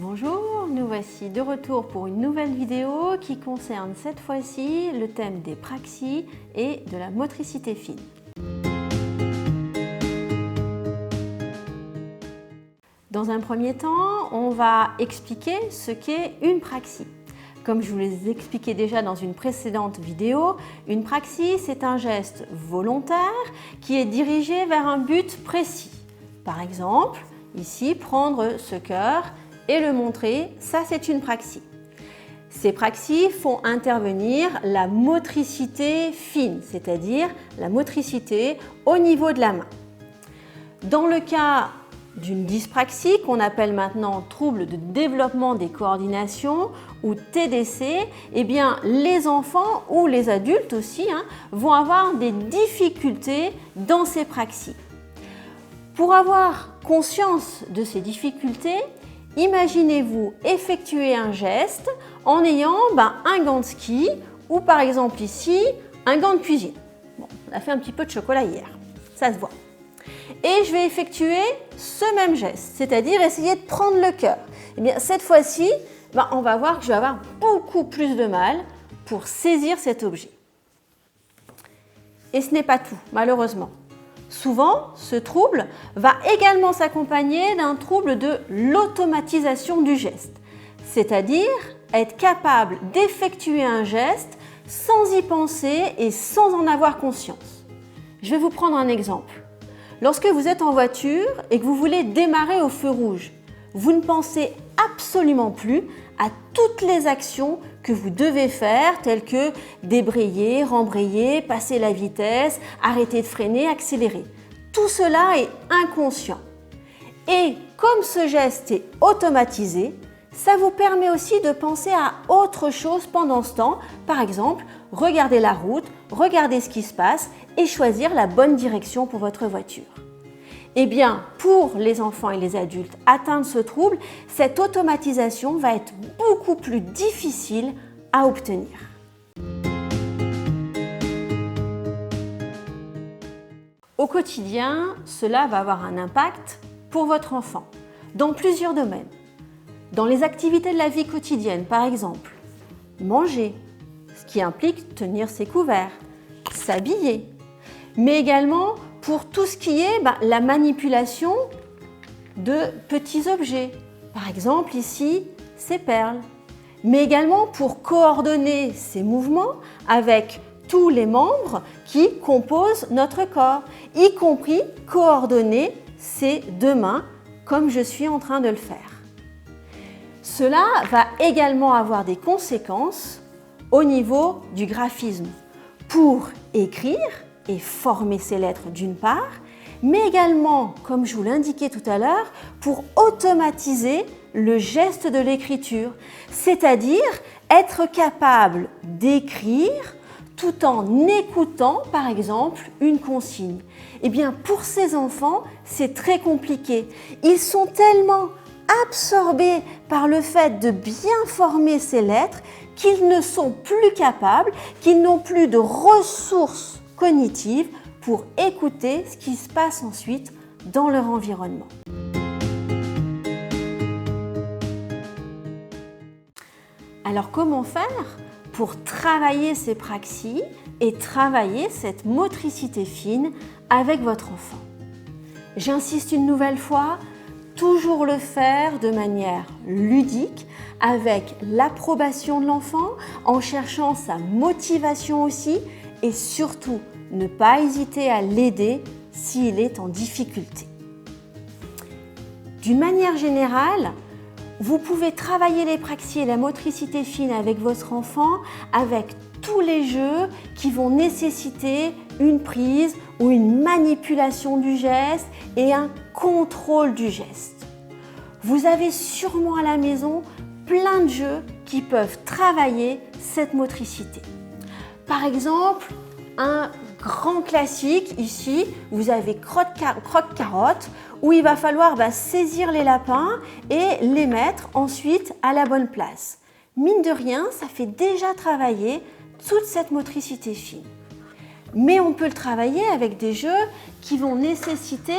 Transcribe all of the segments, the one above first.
Bonjour, nous voici de retour pour une nouvelle vidéo qui concerne cette fois-ci le thème des praxies et de la motricité fine. Dans un premier temps, on va expliquer ce qu'est une praxie. Comme je vous l'ai expliqué déjà dans une précédente vidéo, une praxie, c'est un geste volontaire qui est dirigé vers un but précis. Par exemple, ici, prendre ce cœur et le montrer, ça c'est une praxie. Ces praxies font intervenir la motricité fine, c'est-à-dire la motricité au niveau de la main. Dans le cas d'une dyspraxie, qu'on appelle maintenant trouble de développement des coordinations ou TDC, eh bien, les enfants ou les adultes aussi vont avoir des difficultés dans ces praxies. Pour avoir conscience de ces difficultés, imaginez-vous effectuer un geste en ayant un gant de ski ou par exemple ici un gant de cuisine. Bon, on a fait un petit peu de chocolat hier, ça se voit. Et je vais effectuer ce même geste, c'est-à-dire essayer de prendre le cœur. Et bien cette fois-ci, on va voir que je vais avoir beaucoup plus de mal pour saisir cet objet. Et ce n'est pas tout, malheureusement. Souvent, ce trouble va également s'accompagner d'un trouble de l'automatisation du geste, c'est-à-dire être capable d'effectuer un geste sans y penser et sans en avoir conscience. Je vais vous prendre un exemple. Lorsque vous êtes en voiture et que vous voulez démarrer au feu rouge, vous ne pensez absolument plus à toutes les actions que vous devez faire, telles que débrayer, rembrayer, passer la vitesse, arrêter de freiner, accélérer. Tout cela est inconscient. Et comme ce geste est automatisé, ça vous permet aussi de penser à autre chose pendant ce temps. Par exemple, regarder la route, regarder ce qui se passe et choisir la bonne direction pour votre voiture. Eh bien, pour les enfants et les adultes atteints de ce trouble, cette automatisation va être beaucoup plus difficile à obtenir. Au quotidien, cela va avoir un impact pour votre enfant dans plusieurs domaines. Dans les activités de la vie quotidienne, par exemple, manger, ce qui implique tenir ses couverts, s'habiller, mais également pour tout ce qui est la manipulation de petits objets. Par exemple, ici, ces perles. Mais également pour coordonner ces mouvements avec tous les membres qui composent notre corps, y compris coordonner ces deux mains comme je suis en train de le faire. Cela va également avoir des conséquences au niveau du graphisme pour écrire et former ces lettres d'une part, mais également, comme je vous l'indiquais tout à l'heure, pour automatiser le geste de l'écriture, c'est-à-dire être capable d'écrire tout en écoutant, par exemple, une consigne. Eh bien, pour ces enfants, c'est très compliqué. Ils sont tellement absorbés par le fait de bien former ces lettres qu'ils ne sont plus capables, qu'ils n'ont plus de ressources cognitives pour écouter ce qui se passe ensuite dans leur environnement. Alors comment faire pour travailler ces praxies et travailler cette motricité fine avec votre enfant? J'insiste une nouvelle fois, toujours le faire de manière ludique, avec l'approbation de l'enfant, en cherchant sa motivation aussi, et surtout, ne pas hésiter à l'aider s'il est en difficulté. D'une manière générale, vous pouvez travailler les praxies et la motricité fine avec votre enfant avec tous les jeux qui vont nécessiter une prise ou une manipulation du geste et un contrôle du geste. Vous avez sûrement à la maison plein de jeux qui peuvent travailler cette motricité. Par exemple, un grand classique ici, vous avez croque-carotte où il va falloir saisir les lapins et les mettre ensuite à la bonne place. Mine de rien, ça fait déjà travailler toute cette motricité fine. Mais on peut le travailler avec des jeux qui vont nécessiter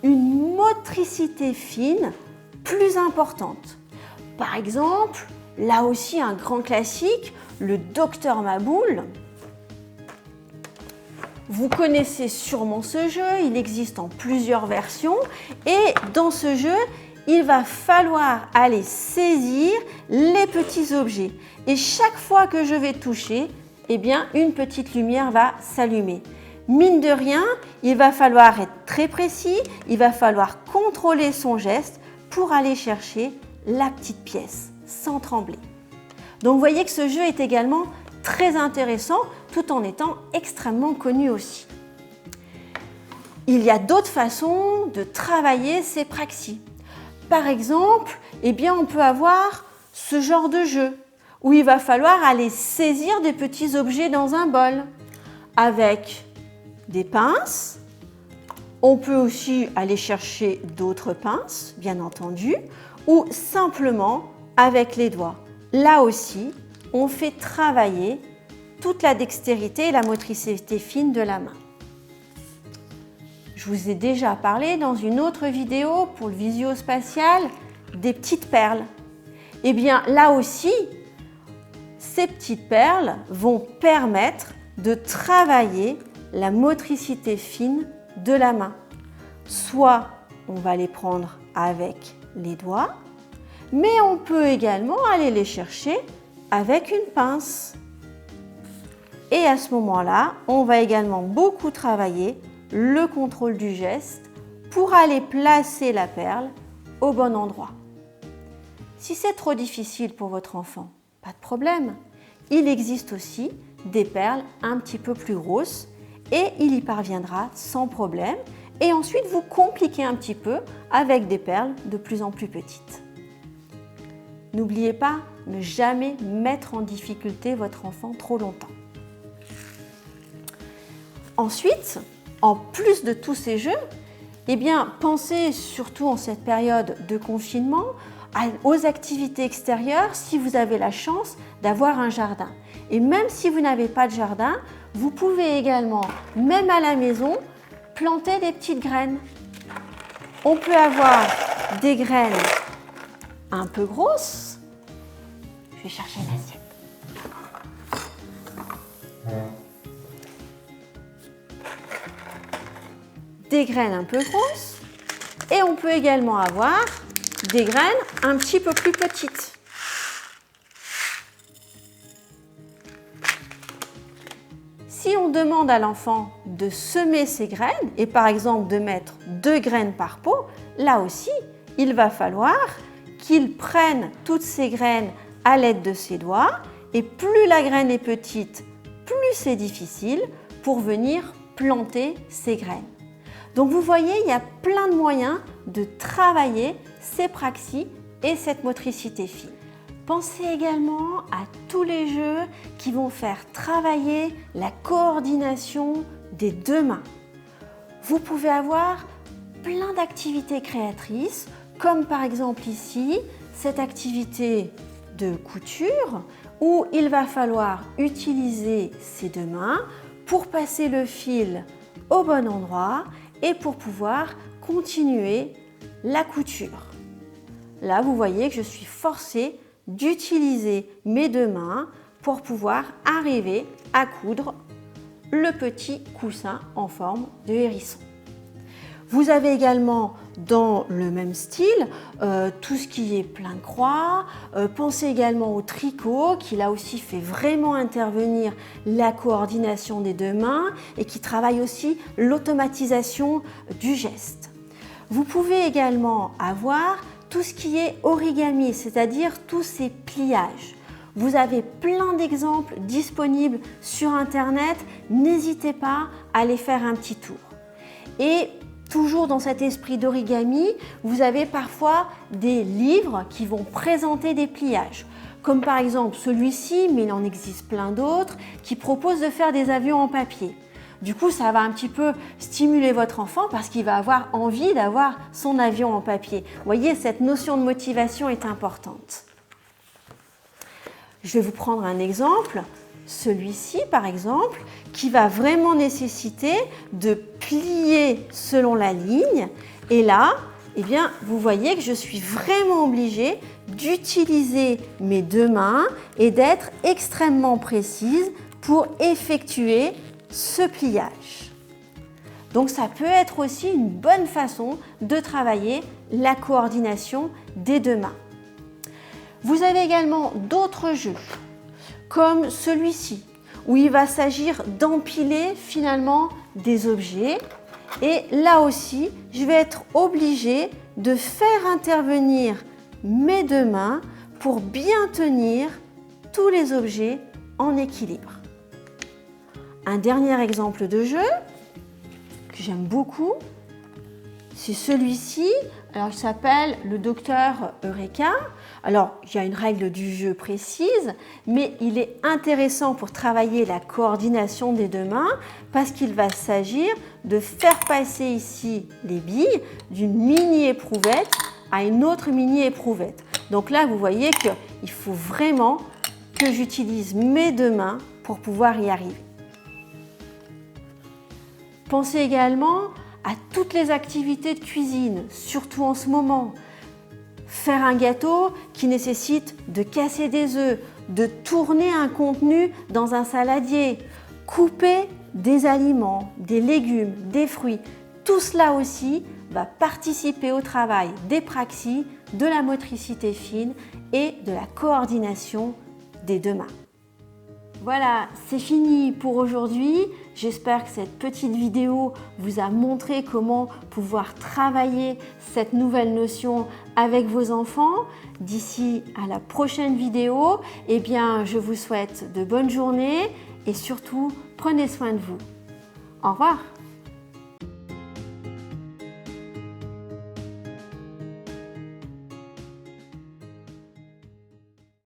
une motricité fine plus importante. par exemple, là aussi un grand classique, le Docteur Maboul. Vous connaissez sûrement ce jeu, il existe en plusieurs versions et dans ce jeu, il va falloir aller saisir les petits objets. Et chaque fois que je vais toucher, eh bien, une petite lumière va s'allumer. Mine de rien, il va falloir être très précis, il va falloir contrôler son geste pour aller chercher la petite pièce sans trembler. Donc vous voyez que ce jeu est également très intéressant tout en étant extrêmement connu aussi. Il y a d'autres façons de travailler ces praxis. Par exemple, eh bien, on peut avoir ce genre de jeu où il va falloir aller saisir des petits objets dans un bol avec des pinces. On peut aussi aller chercher d'autres pinces, bien entendu, ou simplement avec les doigts. Là aussi, on fait travailler toute la dextérité et la motricité fine de la main. Je vous ai déjà parlé dans une autre vidéo pour le visio-spatial des petites perles. Eh bien, là aussi, ces petites perles vont permettre de travailler la motricité fine de la main. Soit on va les prendre avec les doigts, mais on peut également aller les chercher avec une pince. Et à ce moment-là, on va également beaucoup travailler le contrôle du geste pour aller placer la perle au bon endroit. Si c'est trop difficile pour votre enfant, pas de problème. Il existe aussi des perles un petit peu plus grosses et il y parviendra sans problème. Et ensuite, vous compliquez un petit peu avec des perles de plus en plus petites. N'oubliez pas, ne jamais mettre en difficulté votre enfant trop longtemps. Ensuite, en plus de tous ces jeux, eh bien, pensez surtout en cette période de confinement aux activités extérieures si vous avez la chance d'avoir un jardin. Et même si vous n'avez pas de jardin, vous pouvez également, même à la maison, planter des petites graines. On peut avoir des graines un peu grosses. Je vais chercher l'assiette. Des graines un peu grosses et on peut également avoir des graines un petit peu plus petites. Si on demande à l'enfant de semer ses graines et par exemple de mettre 2 graines par pot, là aussi, il va falloir qu'il prenne toutes ces graines à l'aide de ses doigts et plus la graine est petite, plus c'est difficile pour venir planter ses graines. Donc vous voyez, il y a plein de moyens de travailler ces praxis et cette motricité fine. Pensez également à tous les jeux qui vont faire travailler la coordination des 2 mains. Vous pouvez avoir plein d'activités créatrices, comme par exemple ici, cette activité de couture où il va falloir utiliser ses 2 mains pour passer le fil au bon endroit et pour pouvoir continuer la couture. Là, vous voyez que je suis forcée d'utiliser mes 2 mains pour pouvoir arriver à coudre le petit coussin en forme de hérisson. Vous avez également dans le même style tout ce qui est plein de croix. Pensez également au tricot qui là aussi fait vraiment intervenir la coordination des 2 mains et qui travaille aussi l'automatisation du geste. Vous pouvez également avoir tout ce qui est origami, c'est-à-dire tous ces pliages. Vous avez plein d'exemples disponibles sur Internet, n'hésitez pas à aller faire un petit tour. Et toujours dans cet esprit d'origami, vous avez parfois des livres qui vont présenter des pliages, comme par exemple celui-ci, mais il en existe plein d'autres, qui proposent de faire des avions en papier. Du coup, ça va un petit peu stimuler votre enfant parce qu'il va avoir envie d'avoir son avion en papier. Vous voyez, cette notion de motivation est importante. Je vais vous prendre un exemple. Celui-ci, par exemple, qui va vraiment nécessiter de plier selon la ligne. Et là, eh bien, vous voyez que je suis vraiment obligée d'utiliser mes deux mains et d'être extrêmement précise pour effectuer ce pliage. Donc ça peut être aussi une bonne façon de travailler la coordination des deux mains. Vous avez également d'autres jeux, comme celui-ci, où il va s'agir d'empiler finalement des objets. Et là aussi, je vais être obligée de faire intervenir mes deux mains pour bien tenir tous les objets en équilibre. Un dernier exemple de jeu que j'aime beaucoup, c'est celui-ci. Alors, il s'appelle le Docteur Eureka. Alors, il y a une règle du jeu précise, mais il est intéressant pour travailler la coordination des deux mains parce qu'il va s'agir de faire passer ici les billes d'une mini-éprouvette à une autre mini-éprouvette. Donc là, vous voyez qu'il faut vraiment que j'utilise mes deux mains pour pouvoir y arriver. Pensez également à toutes les activités de cuisine, surtout en ce moment. Faire un gâteau qui nécessite de casser des œufs, de tourner un contenu dans un saladier, couper des aliments, des légumes, des fruits. Tout cela aussi va participer au travail des praxis, de la motricité fine et de la coordination des deux mains. Voilà, c'est fini pour aujourd'hui. J'espère que cette petite vidéo vous a montré comment pouvoir travailler cette nouvelle notion avec vos enfants. D'ici à la prochaine vidéo, eh bien, je vous souhaite de bonnes journées et surtout, prenez soin de vous. Au revoir.